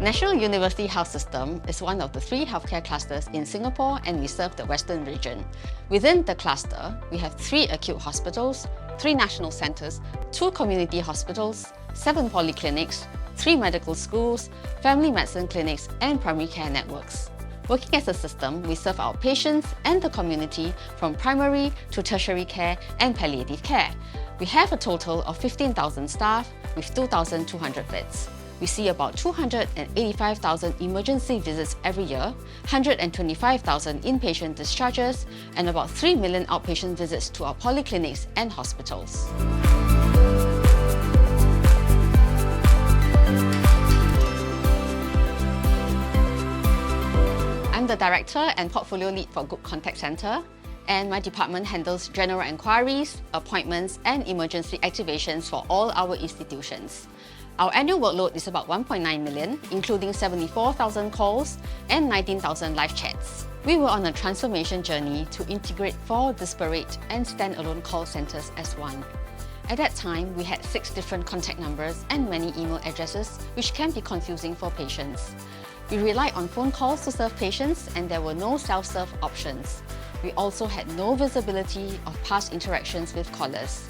National University Health System is one of the 3 healthcare clusters in Singapore, and we serve the Western region. Within the cluster, we have 3 acute hospitals, 3 national centres, 2 community hospitals, 7 polyclinics, 3 medical schools, family medicine clinics and primary care networks. Working as a system, we serve our patients and the community from primary to tertiary care and palliative care. We have a total of 15,000 staff with 2,200 beds. We see about 285,000 emergency visits every year, 125,000 inpatient discharges, and about 3 million outpatient visits to our polyclinics and hospitals. I'm the Director and Portfolio Lead for Group Contact Centre, and my department handles general enquiries, appointments, and emergency activations for all our institutions. Our annual workload is about 1.9 million, including 74,000 calls and 19,000 live chats. We were on a transformation journey to integrate 4 disparate and standalone call centres as one. At that time, we had 6 different contact numbers and many email addresses, which can be confusing for patients. We relied on phone calls to serve patients, and there were no self-serve options. We also had no visibility of past interactions with callers.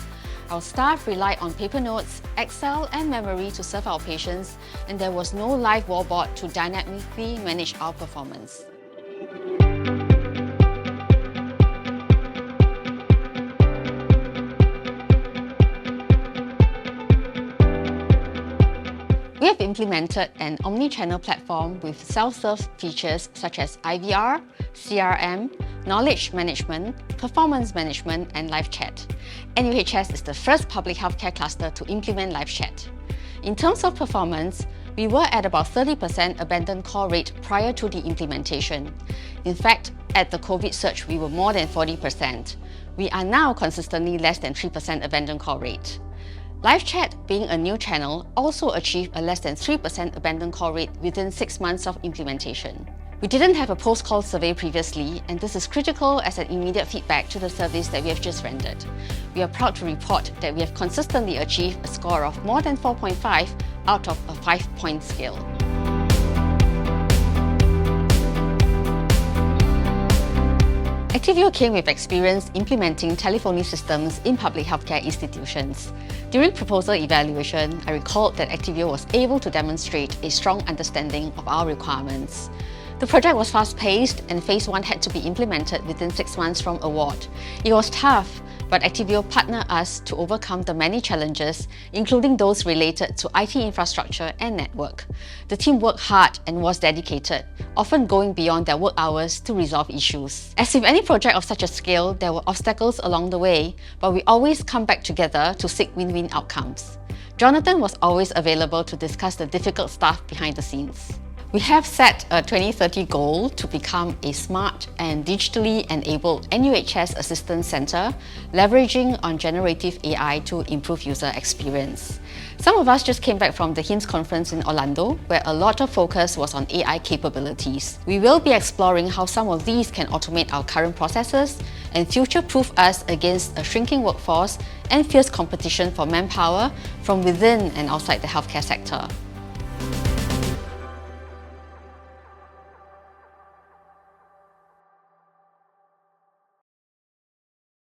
Our staff relied on paper notes, Excel and memory to serve our patients, and there was no live wallboard to dynamically manage our performance. We have implemented an omni-channel platform with self-serve features such as IVR, CRM, knowledge management, performance management, and live chat. NUHS is the first public healthcare cluster to implement live chat. In terms of performance, we were at about 30% abandoned call rate prior to the implementation. In fact, at the COVID surge, we were more than 40%. We are now consistently less than 3% abandoned call rate. Live chat, being a new channel, also achieved a less than 3% abandoned call rate within 6 months of implementation. We didn't have a post-call survey previously, and this is critical as an immediate feedback to the service that we have just rendered. We are proud to report that we have consistently achieved a score of more than 4.5 out of a 5-point scale. Activeo came with experience implementing telephony systems in public healthcare institutions. During proposal evaluation, I recalled that Activeo was able to demonstrate a strong understanding of our requirements. The project was fast-paced, and Phase 1 had to be implemented within 6 months from award. It was tough, but Activeo partnered us to overcome the many challenges, including those related to IT infrastructure and network. The team worked hard and was dedicated, often going beyond their work hours to resolve issues. As with any project of such a scale, there were obstacles along the way, but we always come back together to seek win-win outcomes. Jonathan was always available to discuss the difficult stuff behind the scenes. We have set a 2030 goal to become a smart and digitally enabled NUHS Assistance Centre, leveraging on generative AI to improve user experience. Some of us just came back from the HIMSS conference in Orlando, where a lot of focus was on AI capabilities. We will be exploring how some of these can automate our current processes and future-proof us against a shrinking workforce and fierce competition for manpower from within and outside the healthcare sector.